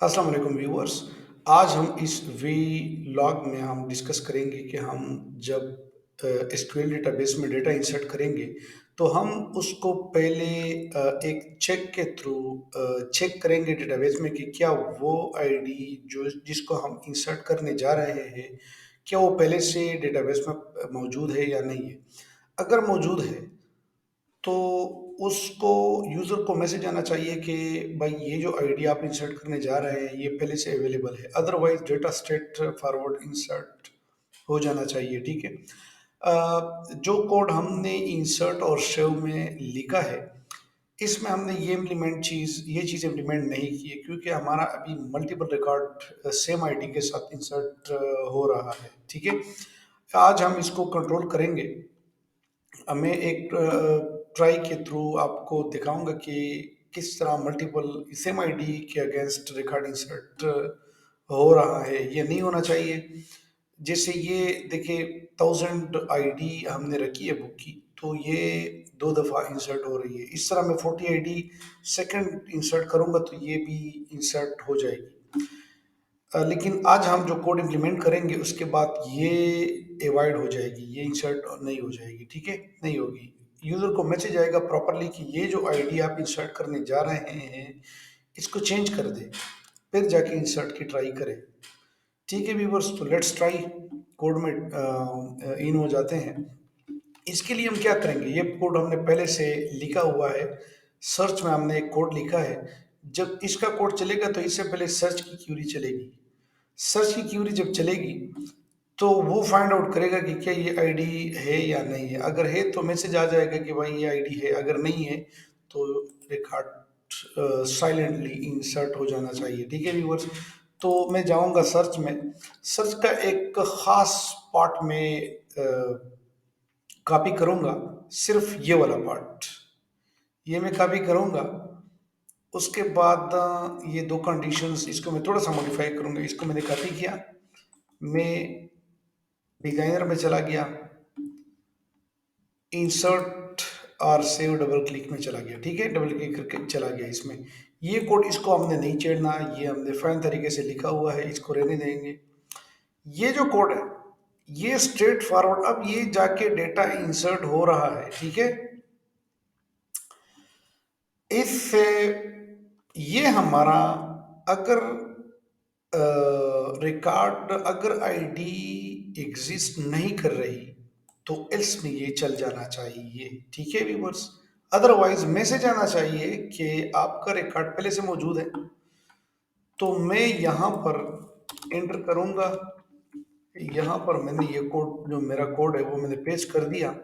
अस्सलाम वालेकुम व्यूअर्स। आज हम इस वीलॉग में हम डिस्कस करेंगे कि हम जब एसक्यूएल डेटाबेस में डेटा इंसर्ट करेंगे तो हम उसको पहले एक चेक के थ्रू चेक करेंगे डेटाबेस में कि क्या वो आईडी जो जिसको हम इंसर्ट करने जा रहे हैं क्या वो पहले से डेटाबेस में मौजूद है या नहीं है। अगर मौजूद है तो उसको यूज़र को मैसेज आना चाहिए कि भाई ये जो आईडी आप इंसर्ट करने जा रहे हैं ये पहले से अवेलेबल है, otherwise data straight forward insert हो जाना चाहिए। ठीक है। जो कोड हमने इंसर्ट और सेव में लिखा है इसमें हमने ये चीज़ इम्प्लीमेंट नहीं की है क्योंकि हमारा अभी मल्टीपल रिकॉर्ड सेम आईडी के साथ इंसर्ट हो रहा है। ठीक है। आज हम इसको कंट्रोल करेंगे। मैं एक ट्राई के थ्रू आपको दिखाऊंगा कि किस तरह मल्टीपल सेम आईडी के अगेंस्ट रिकॉर्ड इंसर्ट हो रहा है, ये नहीं होना चाहिए। जैसे ये देखिए 1000 आईडी हमने रखी है बुक की, तो ये 2 दफ़ा इंसर्ट हो रही है। इस तरह मैं 40 आईडी सेकंड इंसर्ट करूंगा तो ये भी इंसर्ट हो जाएगी। लेकिन आज हम जो कोड इम्प्लीमेंट करेंगे उसके बाद ये अवॉइड हो जाएगी, ये इंसर्ट नहीं हो जाएगी। ठीक है, नहीं होगी। यूज़र को मैसेज आएगा प्रॉपरली कि ये जो आईडी आप इंसर्ट करने जा रहे हैं इसको चेंज कर दे, फिर जाके इंसर्ट की ट्राई करें। ठीक है व्यूवर्स, तो लेट्स ट्राई। कोड में इन हो जाते हैं। इसके लिए हम क्या करेंगे, ये कोड हमने पहले से लिखा हुआ है। सर्च में हमने एक कोड लिखा है। जब इसका कोड चलेगा तो इससे पहले सर्च की क्यूरी चलेगी। सर्च की क्यूरी जब चलेगी तो वो फाइंड आउट करेगा कि क्या ये आईडी है या नहीं है। अगर है तो मैसेज आ जाएगा कि भाई ये आईडी है, अगर नहीं है तो रिकॉर्ड साइलेंटली इंसर्ट हो जाना चाहिए। ठीक है व्यूअर्स, तो मैं जाऊंगा सर्च में। सर्च का एक खास पार्ट में कॉपी करूंगा, सिर्फ ये वाला पार्ट ये मैं कॉपी करूंगा। उसके बाद ये दो कंडीशंस इसको मैं थोड़ा सा मॉडिफाई करूंगा। इसको मैंने कॉपी किया, मैं डिजाइनर में चला गया, इंसर्ट और सेव डबल क्लिक में चला गया। ठीक है, डबल क्लिक करके चला गया इसमें। ये कोड इसको हमने नहीं छेड़ना, ये हमने फाइन तरीके से लिखा हुआ है, इसको रहने देंगे। ये जो कोड है ये स्ट्रेट फॉरवर्ड, अब ये जाके डेटा इंसर्ट हो रहा है। ठीक है, इससे ये हमारा अगर रिकॉर्ड अगर आईडी एग्जिस्ट नहीं कर रही तो एल्स में ये चल जाना चाहिए। ठीक है व्यूवर्स, अदरवाइज मैसेज आना चाहिए कि आपका रिकॉर्ड पहले से मौजूद है। तो मैं यहाँ पर एंटर करूँगा, यहाँ पर मैंने ये कोड जो मेरा कोड है वो मैंने पेस्ट कर दिया।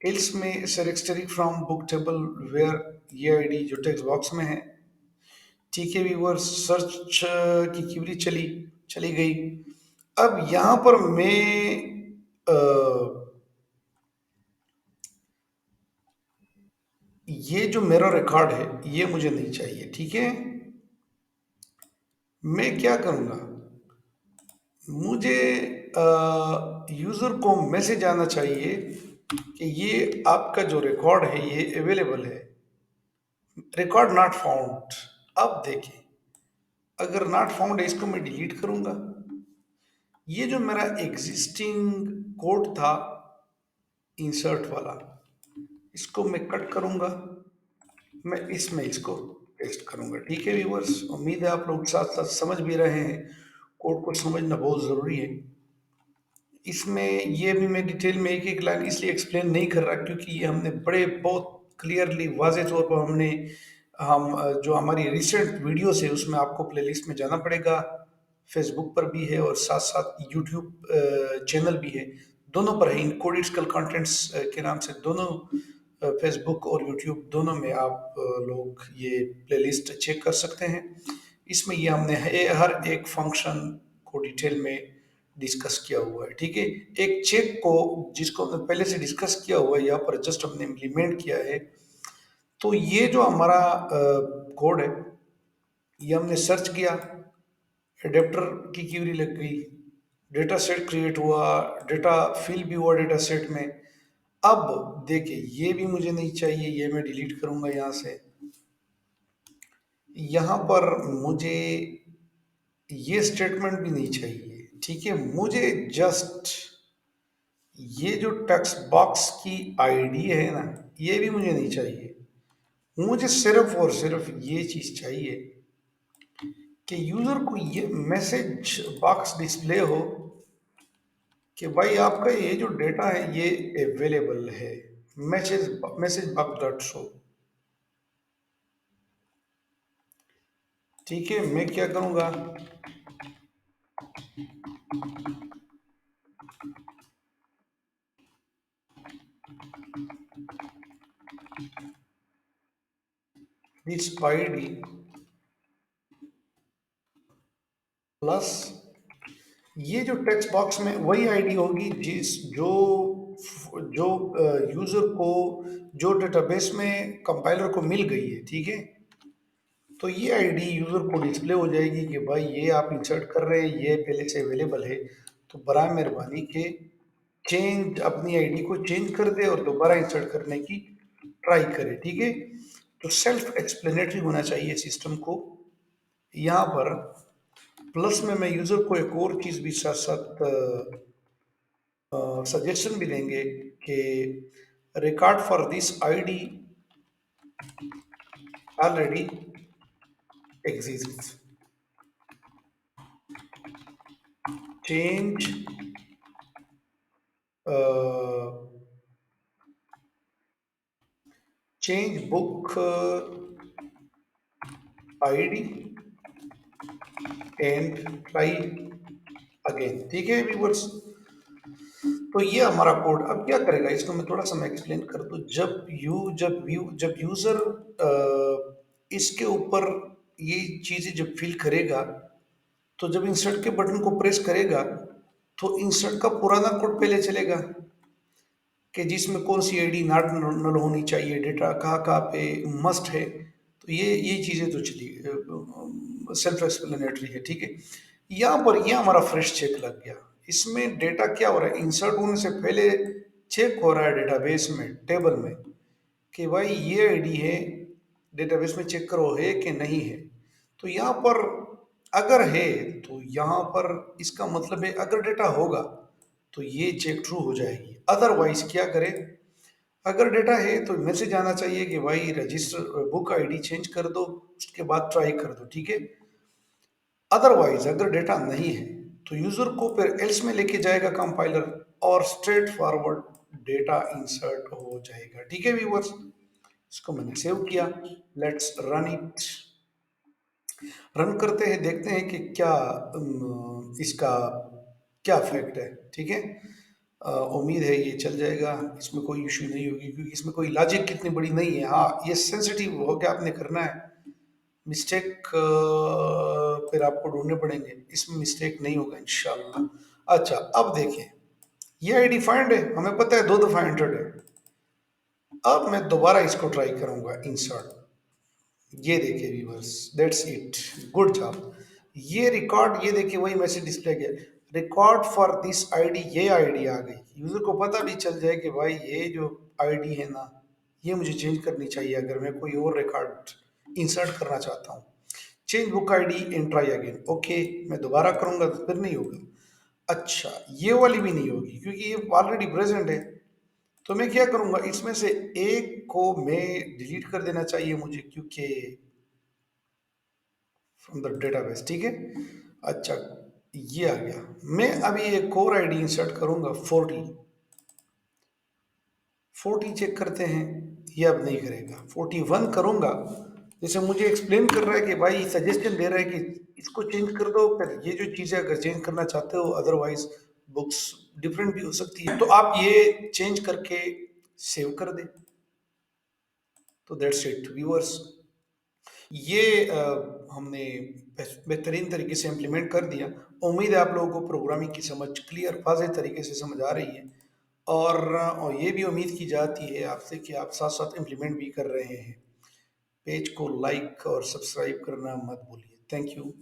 एल्स में select from book table where, ये आईडी जो टेक्स्ट बॉक्स में है। ठीक है व्यूअर्स, सर्च की क्यूरी चली चली गई। अब यहाँ पर मैं अ, ये जो मेरा रिकॉर्ड है ये मुझे नहीं चाहिए। ठीक है, मैं क्या करूँगा, मुझे यूज़र को मैसेज आना चाहिए कि ये आपका जो रिकॉर्ड है ये अवेलेबल है, रिकॉर्ड नॉट फाउंड। अब देखिए, अगर नॉट फाउंड है इसको मैं डिलीट करूँगा। ये जो मेरा एग्जिस्टिंग कोड था इंसर्ट वाला, इसको मैं कट करूंगा, मैं इसमें इसको पेस्ट करूंगा। ठीक है व्यूअर्स, उम्मीद है आप लोग साथ साथ समझ भी रहे हैं। कोड को समझना बहुत ज़रूरी है। इसमें ये भी मैं डिटेल में एक एक लाइन इसलिए एक्सप्लेन नहीं कर रहा क्योंकि ये हमने बड़े बहुत क्लियरली वाज़े तौर पर हमने जो हमारी रिसेंट वीडियोस है उसमें आपको प्लेलिस्ट में जाना पड़ेगा। फेसबुक पर भी है और साथ साथ यूट्यूब चैनल भी है, दोनों पर है। इनकोडिटिकल कंटेंट्स के नाम से दोनों फेसबुक और यूट्यूब दोनों में आप लोग ये प्लेलिस्ट चेक कर सकते हैं। इसमें ये हमने हर एक फंक्शन को डिटेल में डिस्कस किया हुआ है। ठीक है, एक चेक को जिसको हमने पहले से डिस्कस किया हुआ है यहाँ पर जस्ट हमने इम्प्लीमेंट किया है। तो ये जो हमारा कोड है ये हमने सर्च किया, एडेप्टर की क्यूरी लग गई, डेटा सेट क्रिएट हुआ, डेटा फिल भी हुआ डेटा सेट में। अब देखिए ये भी मुझे नहीं चाहिए, ये मैं डिलीट करूंगा यहाँ से। यहाँ पर मुझे ये स्टेटमेंट भी नहीं चाहिए, ठीक है। मुझे जस्ट ये जो टेक्स्ट बॉक्स की आईडी है ना, ये भी मुझे नहीं चाहिए। मुझे सिर्फ और सिर्फ ये चीज चाहिए कि यूजर को ये मैसेज बॉक्स डिस्प्ले हो कि भाई आपका ये जो डेटा है ये अवेलेबल है। Message message box dot show. ठीक है, मैं क्या करूंगा, दिस आईडी प्लस ये जो टेक्स्ट बॉक्स में वही आईडी होगी जिस जो जो यूजर को जो डेटाबेस में कंपाइलर को मिल गई है, ठीक है। तो ये आईडी यूजर को डिस्प्ले हो जाएगी कि भाई ये आप इंसर्ट कर रहे हैं, ये पहले से अवेलेबल है। तो बराए मेहरबानी के चेंज अपनी आईडी को चेंज कर दे और दोबारा इंसर्ट करने की ट्राई करे, ठीक है। तो सेल्फ एक्सप्लेनेटरी होना चाहिए सिस्टम को। यहाँ पर प्लस में मैं यूजर को एक और चीज भी साथ साथ सजेशन भी देंगे कि record for this ID already exist, change change book ID and try again, ठीक है व्यूअर्स। तो ये हमारा कोड अब क्या करेगा, इसको मैं थोड़ा सा मैं एक्सप्लेन कर दूं। जब यूजर इसके ऊपर ये चीजें जब फिल करेगा, तो जब इंसर्ट के बटन को प्रेस करेगा तो इंसर्ट का पुराना कोड पहले चलेगा कि जिसमें कौन सी आईडी नॉट नल होनी चाहिए, डेटा कहाँ कहाँ पे मस्ट है। तो ये चीजें तो चली सेल्फ एक्सप्लेनेटरी है, ठीक है। यहाँ पर ये हमारा फ्रेश चेक लग गया। इसमें डेटा क्या हो रहा है, इंसर्ट होने से पहले चेक हो रहा है डेटाबेस में, टेबल में, कि भाई ये आईडी है, डेटाबेस में चेक करो है कि नहीं है। तो यहाँ पर अगर है तो यहाँ पर इसका मतलब है अगर डेटा होगा तो ये चेक ट्रू हो जाएगी। अदरवाइज क्या करें, अगर डेटा है तो मैसेज आना चाहिए कि भाई रजिस्टर बुक आईडी चेंज कर दो, उसके बाद ट्राई कर दो, ठीक है। अदरवाइज अगर डेटा नहीं है तो यूजर को फिर एल्स में लेके जाएगा कंपाइलर और स्ट्रेट फॉरवर्ड डेटा इंसर्ट हो जाएगा, ठीक है व्यूअर्स। इसको मैंने सेव किया, लेट्स रन इट। रन करते हैं, देखते हैं कि क्या इसका क्या इफेक्ट है, ठीक है। उम्मीद है ये चल जाएगा, इसमें कोई इशू नहीं होगी क्योंकि इसमें कोई लॉजिक कितनी बड़ी नहीं है। हाँ, ये सेंसिटिव हो के आपने करना है। मिस्टेक फिर आपको ढूंढने पड़ेंगे, इसमें मिस्टेक नहीं होगा इंशाल्लाह। अच्छा, अब देखें, ये आईडी फाइंड है, हमें पता है 2 दफा एंटर्ड है। अब मैं दोबारा इसको ट्राई करूंगा इंसर्ट। ये देखिए viewers, that's it, good job. ये रिकॉर्ड, ये देखिए वही मैसेज डिस्प्ले किया, रिकॉर्ड फॉर दिस आईडी, ये आईडी आ गई। यूजर को पता भी चल जाए कि भाई ये जो आईडी है ना, ये मुझे चेंज करनी चाहिए अगर मैं कोई और रिकॉर्ड इंसर्ट करना चाहता हूँ। Change book ID and try again, okay. मैं दोबारा करूंगा तो फिर नहीं होगा। अच्छा, ये वाली भी नहीं होगी क्योंकि ये ऑलरेडी प्रेजेंट है। तो मैं क्या करूंगा, इसमें से एक को मैं डिलीट कर देना चाहिए मुझे, क्योंकि फ्रॉम द डेटाबेस, ठीक है। अच्छा, ये आ गया। मैं अभी एक और आईडी इंसर्ट करूंगा 40। 40 चेक करते हैं, ये अब नहीं करेगा। 41 करूंगा, जैसे मुझे एक्सप्लेन कर रहा है कि भाई सजेशन दे रहा है कि इसको चेंज कर दो, फिर ये जो चीज़ें अगर चेंज करना चाहते हो, अदरवाइज बुक्स डिफरेंट भी हो सकती है, तो आप ये चेंज करके सेव कर दे। तो दैट्स इट व्यूअर्स, ये हमने बेहतरीन तरीके से इम्प्लीमेंट कर दिया। उम्मीद है आप लोगों को प्रोग्रामिंग की समझ क्लियर वाज़ेह तरीके से समझ आ रही है। और ये भी उम्मीद की जाती है आपसे कि आप साथ साथ इम्प्लीमेंट भी कर रहे हैं। पेज को लाइक और सब्सक्राइब करना मत भूलिए। Thank you.